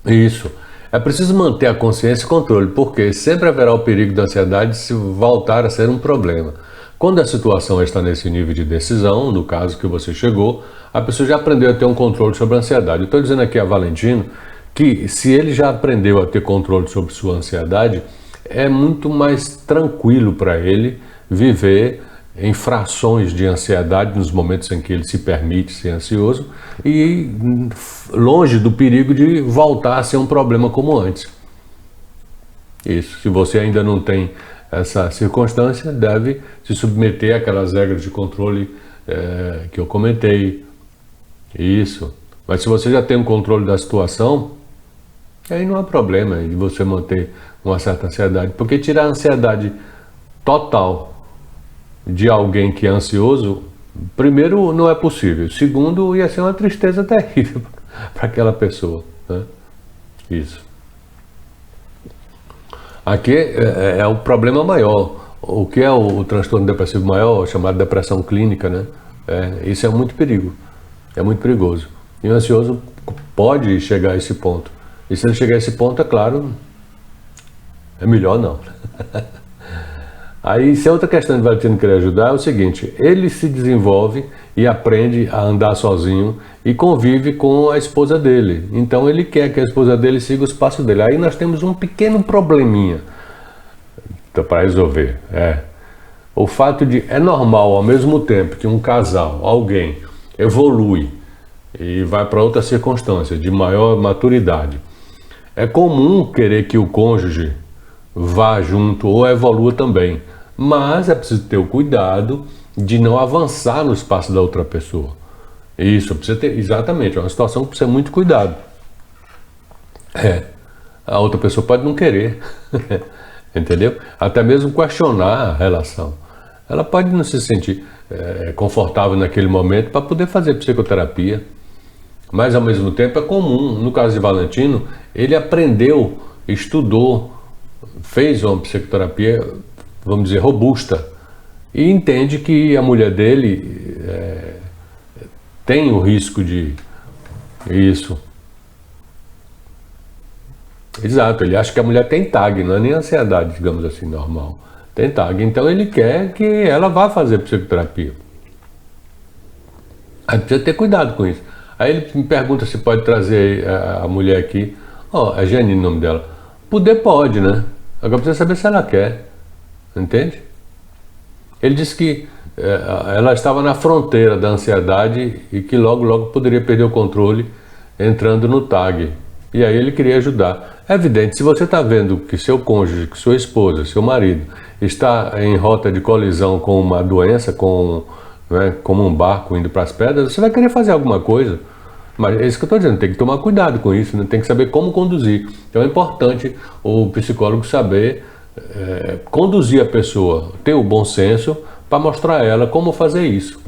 Isso. É preciso manter a consciência e controle, porque sempre haverá o perigo da ansiedade se voltar a ser um problema. Quando a situação está nesse nível de decisão, no caso que você chegou, a pessoa já aprendeu a ter um controle sobre a ansiedade. Eu estou dizendo aqui a Valentino que se ele já aprendeu a ter controle sobre sua ansiedade, é muito mais tranquilo para ele viver em frações de ansiedade nos momentos em que ele se permite ser ansioso e longe do perigo de voltar a ser um problema como antes. Isso, se você ainda não tem essa circunstância, deve se submeter àquelas regras de controle que eu comentei. Isso. Mas se você já tem um controle da situação, aí não há problema de você manter uma certa ansiedade, porque tirar a ansiedade total de alguém que é ansioso, primeiro, não é possível. Segundo, ia ser uma tristeza terrível para aquela pessoa, né? Isso. Aqui é o problema maior. O que é o transtorno depressivo maior, chamado depressão clínica, né? Isso é muito perigo. É muito perigoso. E o ansioso pode chegar a esse ponto. E se ele chegar a esse ponto, é claro, é melhor não. Aí, se a outra questão de Valentino querer ajudar é o seguinte: ele se desenvolve e aprende a andar sozinho e convive com a esposa dele. Então ele quer que a esposa dele siga os passos dele. Aí nós temos um pequeno probleminha para resolver. O fato de, é normal ao mesmo tempo que um casal, alguém, evolui e vai para outra circunstância de maior maturidade. É comum querer que o cônjuge vá junto ou evolua também. Mas é preciso ter o cuidado de não avançar no espaço da outra pessoa. Isso, precisa ter, exatamente, é uma situação que precisa ter muito cuidado. A outra pessoa pode não querer, entendeu? Até mesmo questionar a relação. Ela pode não se sentir confortável naquele momento para poder fazer psicoterapia. Mas ao mesmo tempo é comum, no caso de Valentino, ele aprendeu, estudou, fez uma psicoterapia, vamos dizer, robusta, e entende que a mulher dele tem o risco de isso. Exato, ele acha que a mulher tem TAG, não é nem ansiedade, digamos assim, normal. Tem TAG, então ele quer que ela vá fazer psicoterapia. Aí precisa ter cuidado com isso. Aí ele me pergunta se pode trazer a mulher aqui. É Janine o nome dela. Poder pode, né? Agora precisa saber se ela quer. Entende? Ele disse que ela estava na fronteira da ansiedade e que logo poderia perder o controle entrando no TAG. E aí ele queria ajudar. É evidente, se você está vendo que seu cônjuge, que sua esposa, seu marido está em rota de colisão com uma doença, como um barco indo para as pedras, você vai querer fazer alguma coisa. Mas é isso que eu estou dizendo, tem que tomar cuidado com isso, né? Tem que saber como conduzir. Então é importante o psicólogo saber conduzir a pessoa, ter o bom senso para mostrar a ela como fazer isso.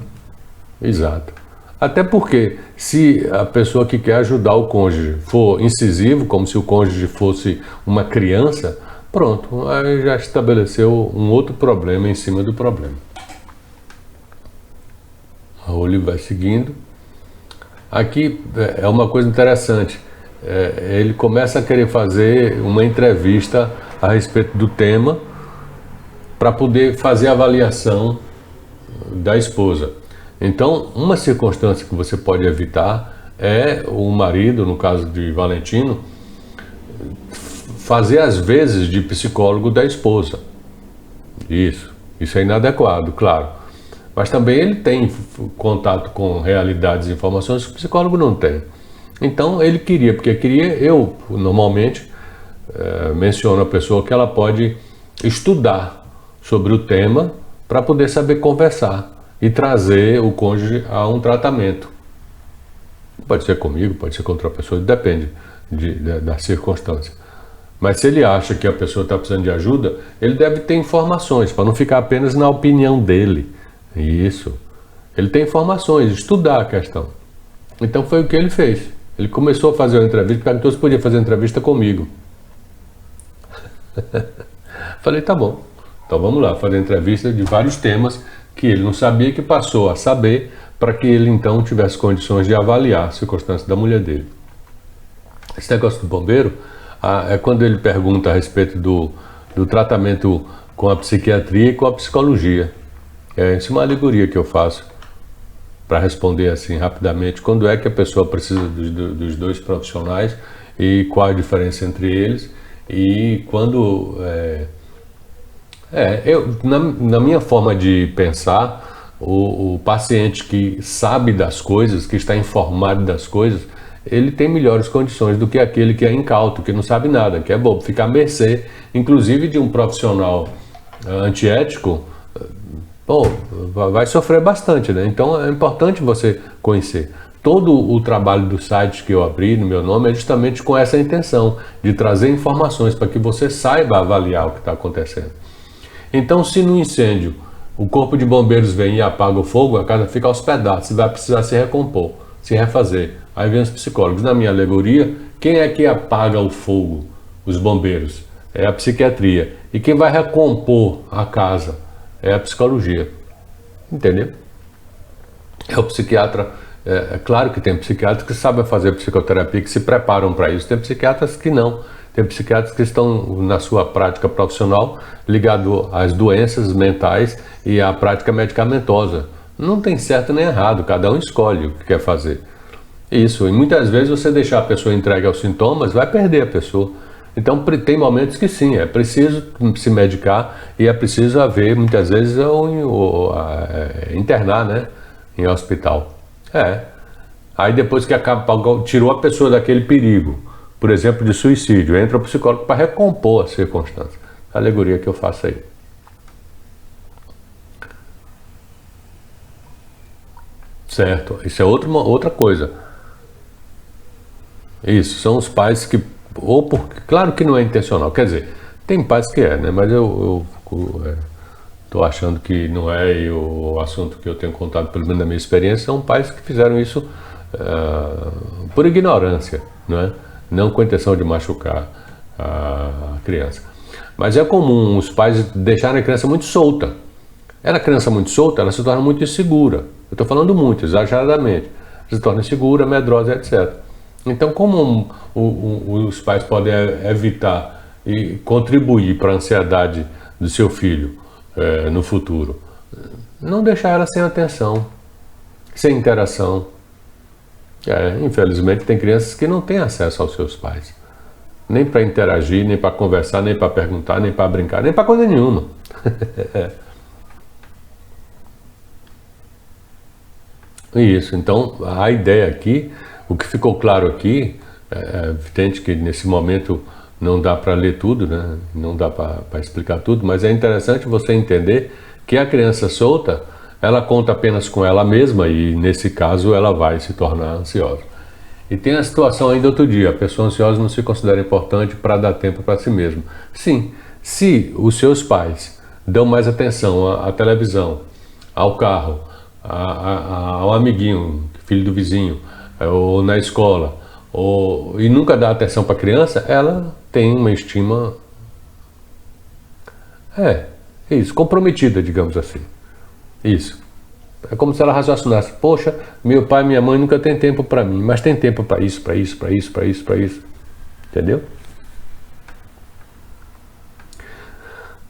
Exato. Até porque se a pessoa que quer ajudar o cônjuge for incisivo, como se o cônjuge fosse uma criança, pronto, aí já estabeleceu um outro problema em cima do problema. O livro vai seguindo. Aqui é uma coisa interessante. Ele começa a querer fazer uma entrevista a respeito do tema para poder fazer a avaliação da esposa. Então, uma circunstância que você pode evitar é o marido, no caso de Valentino, fazer as vezes de psicólogo da esposa. Isso é inadequado, claro. Mas também ele tem contato com realidades e informações que o psicólogo não tem. Então ele queria, porque queria, eu normalmente menciono a pessoa que ela pode estudar sobre o tema para poder saber conversar e trazer o cônjuge a um tratamento. Pode ser comigo, pode ser com outra pessoa, depende da circunstância. Mas se ele acha que a pessoa está precisando de ajuda, ele deve ter informações, para não ficar apenas na opinião dele. Isso. Ele tem informações, estudar a questão. Então foi o que ele fez. Ele começou a fazer uma entrevista, perguntou se podia fazer uma entrevista comigo. Falei, tá bom. Então vamos lá, fazer entrevista de vários temas que ele não sabia, que passou a saber, para que ele então tivesse condições de avaliar a circunstância da mulher dele. Esse negócio do bombeiro, é quando ele pergunta a respeito do tratamento com a psiquiatria e com a psicologia. Isso é uma alegoria que eu faço para responder assim rapidamente. Quando é que a pessoa precisa dos dois profissionais e qual a diferença entre eles? E quando... na minha forma de pensar, o paciente que sabe das coisas, que está informado das coisas, ele tem melhores condições do que aquele que é incauto, que não sabe nada, que é bobo, fica à mercê, inclusive de um profissional antiético, vai sofrer bastante, né? Então é importante você conhecer. Todo o trabalho do site que eu abri no meu nome é justamente com essa intenção, de trazer informações para que você saiba avaliar o que está acontecendo. Então, se no incêndio o corpo de bombeiros vem e apaga o fogo, a casa fica aos pedaços, vai precisar se recompor, se refazer. Aí vem os psicólogos. Na minha alegoria, quem é que apaga o fogo? Os bombeiros. É a psiquiatria. E quem vai recompor a casa? É a psicologia. Entendeu? É o psiquiatra. É claro que tem psiquiatras que sabem fazer psicoterapia, que se preparam para isso. Tem psiquiatras que não. Tem psiquiatras que estão na sua prática profissional ligado às doenças mentais e à prática medicamentosa. Não tem certo nem errado, cada um escolhe o que quer fazer. Isso, e muitas vezes você deixar a pessoa entregue aos sintomas, vai perder a pessoa. Então tem momentos que sim, é preciso se medicar e é preciso haver, muitas vezes, internar, né, em hospital. Aí depois que tirou a pessoa daquele perigo, por exemplo, de suicídio, entra o psicólogo para recompor a circunstância. A alegoria que eu faço aí. Certo, isso é outra coisa. Isso, são os pais que, claro que não é intencional, quer dizer, tem pais que né, mas eu estou achando que não é, e o assunto que eu tenho contado, pelo menos na minha experiência, são pais que fizeram isso por ignorância, não com a intenção de machucar a criança. Mas é comum os pais deixarem a criança muito solta. A criança muito solta, ela se torna muito insegura. Eu estou falando muito, exageradamente. Se torna insegura, medrosa, etc. Então, como os pais podem evitar e contribuir para a ansiedade do seu filho no futuro? Não deixar ela sem atenção, sem interação. Infelizmente, tem crianças que não têm acesso aos seus pais. Nem para interagir, nem para conversar, nem para perguntar, nem para brincar, nem para coisa nenhuma. Isso, então a ideia aqui, o que ficou claro aqui, é evidente que nesse momento não dá para ler tudo, né? Não dá para explicar tudo, mas é interessante você entender que a criança solta, ela conta apenas com ela mesma e nesse caso ela vai se tornar ansiosa. E tem a situação ainda outro dia, a pessoa ansiosa não se considera importante para dar tempo para si mesma. Sim, se os seus pais dão mais atenção à televisão, ao carro, ao amiguinho, filho do vizinho, ou na escola, e nunca dá atenção para a criança, ela tem uma estima, isso, comprometida, digamos assim. Isso. É como se ela raciocinasse, poxa, meu pai e minha mãe nunca tem tempo para mim, mas tem tempo para isso, para isso, para isso, para isso, para isso. Entendeu?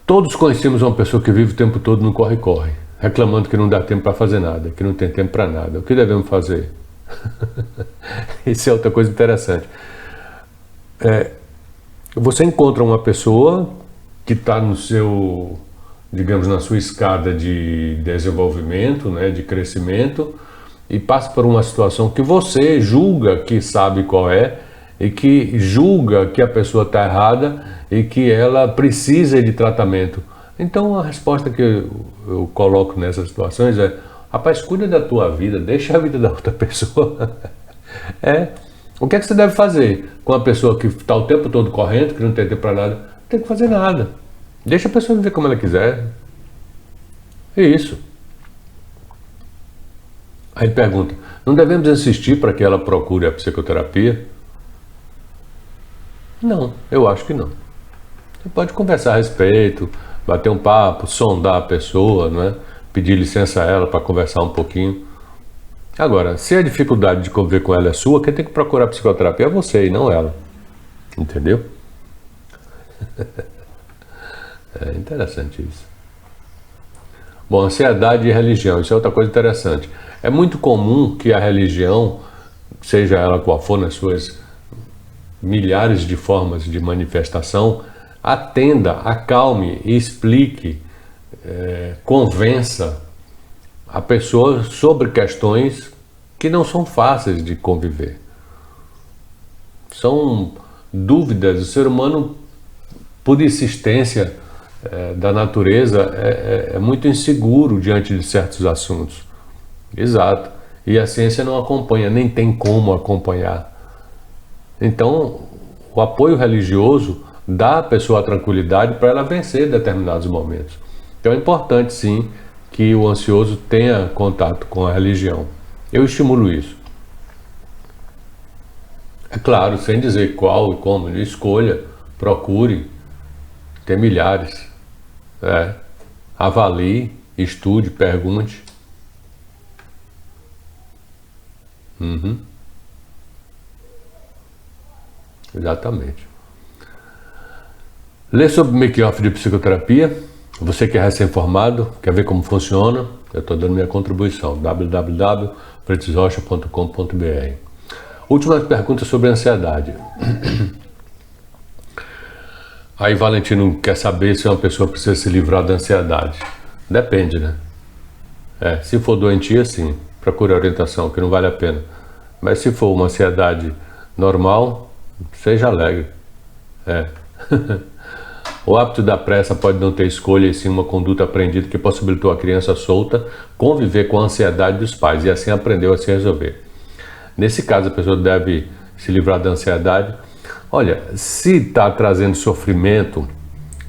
Todos conhecemos uma pessoa que vive o tempo todo no corre-corre. reclamando que não dá tempo para fazer nada, que não tem tempo para nada. O que devemos fazer? Isso é outra coisa interessante. Você encontra uma pessoa que está no seu, digamos, na sua escada de desenvolvimento, né, de crescimento, e passa por uma situação que você julga que sabe qual é, e que julga que a pessoa está errada e que ela precisa de tratamento. Então a resposta que eu coloco nessas situações é: rapaz, cuida da tua vida, deixa a vida da outra pessoa. O que é que você deve fazer com uma pessoa que está o tempo todo correndo, que não tem tempo para nada? Não tem que fazer nada. Deixa a pessoa viver como ela quiser. É isso. Aí ele pergunta: não devemos insistir para que ela procure a psicoterapia? Não, eu acho que não. Você pode conversar a respeito, bater um papo, sondar a pessoa, não é? Pedir licença a ela para conversar um pouquinho. Agora, se a dificuldade de conviver com ela é sua, quem tem que procurar psicoterapia é você e não ela. Entendeu? É interessante isso. Bom, ansiedade e religião, isso é outra coisa interessante. É muito comum que a religião, seja ela qual for, nas suas milhares de formas de manifestação, atenda, acalme e explique, convença a pessoa sobre questões que não são fáceis de conviver. São dúvidas. O ser humano, por insistência da natureza, é muito inseguro diante de certos assuntos. Exato. E a ciência não acompanha, nem tem como acompanhar. Então, o apoio religioso dá à pessoa a tranquilidade para ela vencer determinados momentos. Então é importante, sim, que o ansioso tenha contato com a religião. Eu estimulo isso. É claro, sem dizer qual e como, escolha, procure, tem milhares. Avalie, estude, pergunte. Exatamente. Lê sobre make-off de psicoterapia. Você que é recém-formado, quer ver como funciona, eu estou dando minha contribuição, www.fritzrocha.com.br. Última pergunta sobre ansiedade. Aí Valentino quer saber se uma pessoa precisa se livrar da ansiedade. Depende, né? Se for doentia, sim, procure orientação, que não vale a pena. Mas se for uma ansiedade normal, seja alegre. O hábito da pressa pode não ter escolha e sim uma conduta aprendida que possibilitou a criança solta conviver com a ansiedade dos pais e assim aprendeu a se resolver. Nesse caso, a pessoa deve se livrar da ansiedade. Olha, se está trazendo sofrimento,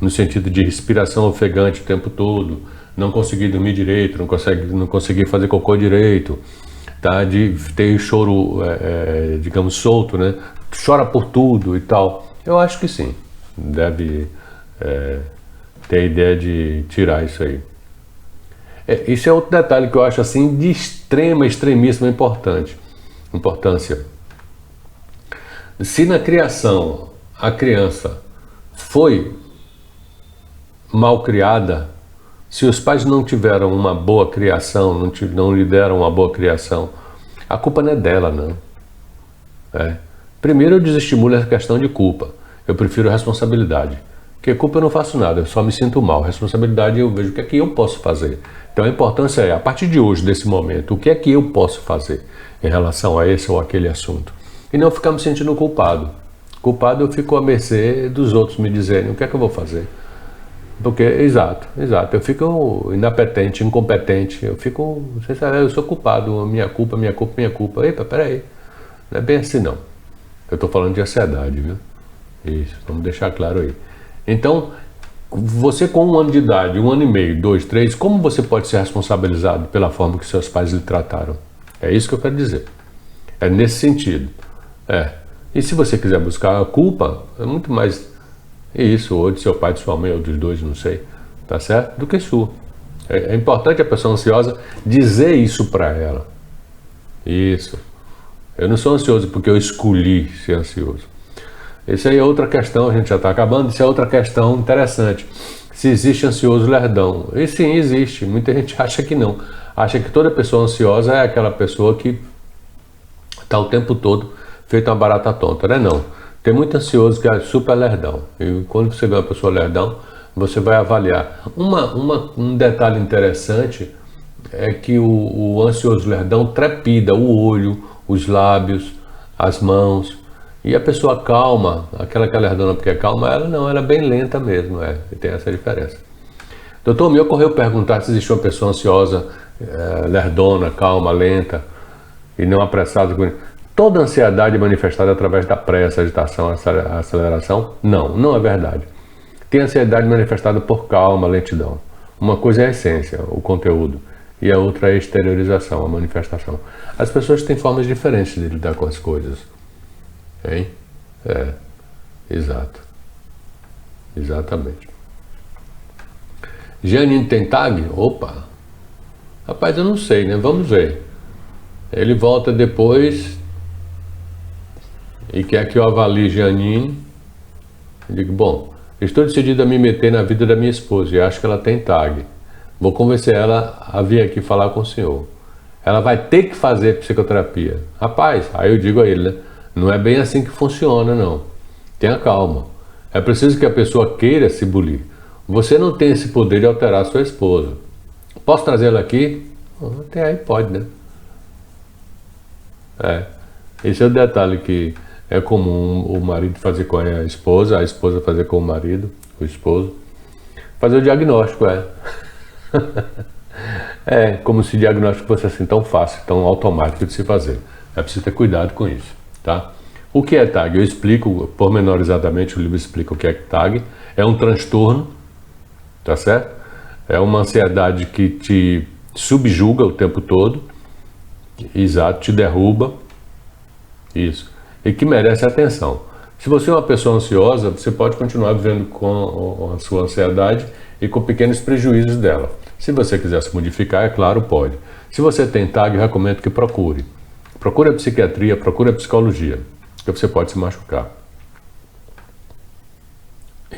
no sentido de respiração ofegante o tempo todo, não conseguir dormir direito, não conseguir fazer cocô direito, tá? De ter choro, digamos, solto, né? Chora por tudo e tal. Eu acho que sim, deve ter a ideia de tirar isso aí. Isso é outro detalhe que eu acho assim de extremíssima importância. Se na criação a criança foi mal criada, se os pais não tiveram uma boa criação, não lhe deram uma boa criação, a culpa não é dela, não. Primeiro eu desestimulo a questão de culpa. Eu prefiro responsabilidade. Porque culpa eu não faço nada, eu só me sinto mal. Responsabilidade eu vejo o que é que eu posso fazer. Então a importância é, a partir de hoje, desse momento, o que é que eu posso fazer em relação a esse ou aquele assunto. E não ficar me sentindo culpado. Culpado eu fico à mercê dos outros me dizerem o que é que eu vou fazer. Porque, exato, eu fico inapetente, incompetente, eu sou culpado, minha culpa. Epa, peraí, não é bem assim não. Eu estou falando de ansiedade, viu? Isso, vamos deixar claro aí. Então, você com 1 ano de idade, 1 ano e meio, 2, 3, como você pode ser responsabilizado pela forma que seus pais lhe trataram? É isso que eu quero dizer. É nesse sentido. E se você quiser buscar a culpa, é muito mais isso, ou de seu pai, de sua mãe, ou dos dois, não sei, tá certo? Do que sua. É importante a pessoa ansiosa dizer isso para ela. Isso. Eu não sou ansioso porque eu escolhi ser ansioso. Essa aí é outra questão, a gente já está acabando, isso é outra questão interessante. se existe ansioso lerdão. E sim, existe. Muita gente acha que não. Acha que toda pessoa ansiosa é aquela pessoa que está o tempo todo feito uma barata tonta, né? Não. Tem muito ansioso que é super lerdão. E quando você vê uma pessoa lerdão, você vai avaliar. Um detalhe interessante é que o ansioso lerdão trepida o olho, os lábios, as mãos. E a pessoa calma, aquela que é lerdona porque é calma, ela não, ela é bem lenta mesmo, e tem essa diferença. Doutor, me ocorreu perguntar se existe uma pessoa ansiosa, lerdona, calma, lenta e não apressada. Toda ansiedade é manifestada através da pressa, agitação, aceleração? Não, não é verdade. Tem ansiedade manifestada por calma, lentidão. Uma coisa é a essência, o conteúdo, e a outra é a exteriorização, a manifestação. As pessoas têm formas diferentes de lidar com as coisas. Hein? Exato. Exatamente. Janine tem tag? Opa! Rapaz, eu não sei, né? Vamos ver. Ele volta depois e quer que eu avalie Janine. Eu digo, bom, estou decidido a me meter na vida da minha esposa e acho que ela tem tag. Vou convencer ela a vir aqui falar com o senhor. Ela vai ter que fazer psicoterapia. Rapaz, aí eu digo a ele, né? Não é bem assim que funciona, não. Tenha calma. É preciso que a pessoa queira se bulir. Você não tem esse poder de alterar a sua esposa. Posso trazê-la aqui? Até aí pode, né? Esse é o detalhe que é comum o marido fazer com a esposa fazer com o marido, o esposo. Fazer o diagnóstico, É como se o diagnóstico fosse assim tão fácil, tão automático de se fazer. É preciso ter cuidado com isso, tá? O que é TAG? Eu explico pormenorizadamente, o livro explica o que é TAG. É um transtorno, tá certo? É uma ansiedade que te subjuga o tempo todo, exato, te derruba, isso, e que merece atenção. Se você é uma pessoa ansiosa, você pode continuar vivendo com a sua ansiedade e com pequenos prejuízos dela. Se você quiser se modificar, é claro, pode. Se você tem TAG, eu recomendo que procure. Procure a psiquiatria, procure a psicologia, porque você pode se machucar.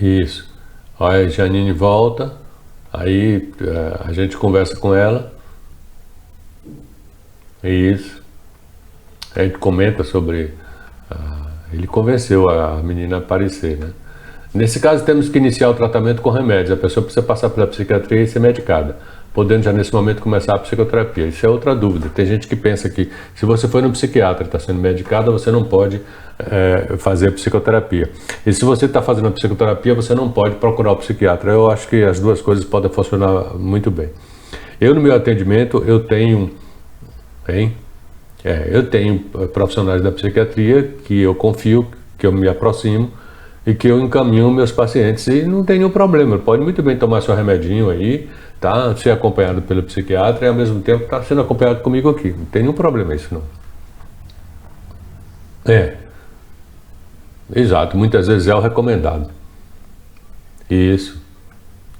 Isso. Aí a Janine volta, aí a gente conversa com ela. Isso. A gente comenta sobre... ele convenceu a menina a aparecer, né? Nesse caso, temos que iniciar o tratamento com remédios. A pessoa precisa passar pela psiquiatria e ser medicada, podendo já nesse momento começar a psicoterapia. Isso é outra dúvida. Tem gente que pensa que se você for no psiquiatra e está sendo medicada, você não pode fazer psicoterapia. E se você está fazendo a psicoterapia, você não pode procurar o psiquiatra. Eu acho que as duas coisas podem funcionar muito bem. Eu, no meu atendimento, eu tenho profissionais da psiquiatria que eu confio, que eu me aproximo e que eu encaminho meus pacientes e não tem nenhum problema. Ele pode muito bem tomar seu remedinho aí, tá? Ser acompanhado pelo psiquiatra e ao mesmo tempo tá sendo acompanhado comigo aqui. Não tem nenhum problema isso, não. Exato. Muitas vezes é o recomendado. Isso.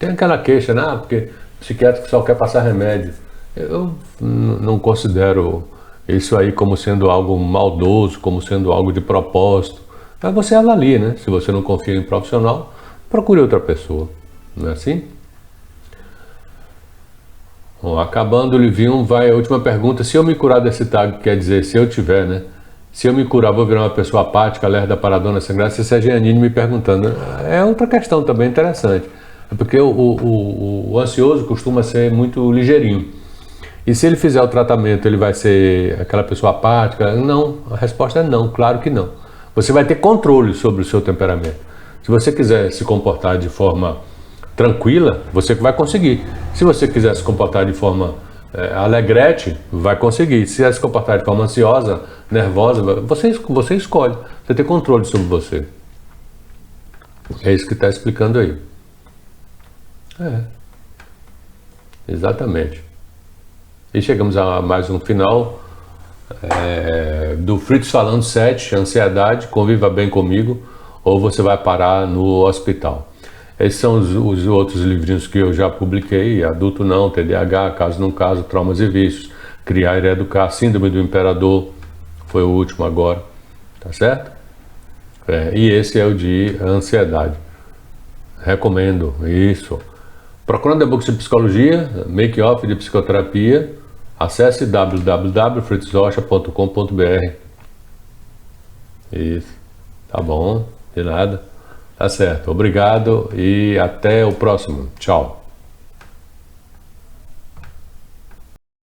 Tem aquela queixa, né? Porque o psiquiatra só quer passar remédio. Eu não considero isso aí como sendo algo maldoso, como sendo algo de propósito. Aí você avalia, né? Se você não confia em profissional, procure outra pessoa. Não é assim? Bom, acabando o livrinho, vai a última pergunta. Se eu me curar desse TAG, quer dizer, se eu tiver, né? Se eu me curar, vou virar uma pessoa apática, lerda, paradona, sem graça? Essa é a Janine me perguntando. É outra questão também interessante. É porque o ansioso costuma ser muito ligeirinho. E se ele fizer o tratamento, ele vai ser aquela pessoa apática? Não, a resposta é não, claro que não. Você vai ter controle sobre o seu temperamento. Se você quiser se comportar de forma tranquila, você vai conseguir. Se você quiser se comportar de forma alegrete, vai conseguir. Se quiser se comportar de forma ansiosa, nervosa, você escolhe. Você tem controle sobre você. É isso que está explicando aí. Exatamente. E chegamos a mais um final do Fritz Falando 7, Ansiedade, Conviva Bem Comigo, ou você vai parar no hospital. Esses são os outros livrinhos que eu já publiquei: Adulto Não, TDAH, Caso Não Caso, Traumas e Vícios, Criar e Reeducar, Síndrome do Imperador, foi o último agora, tá certo? E esse é o de Ansiedade. Recomendo, isso. Procurando e-books de psicologia, make-off de psicoterapia, acesse www.fritzrocha.com.br. Isso. Tá bom, de nada. Tá certo. Obrigado e até o próximo. Tchau.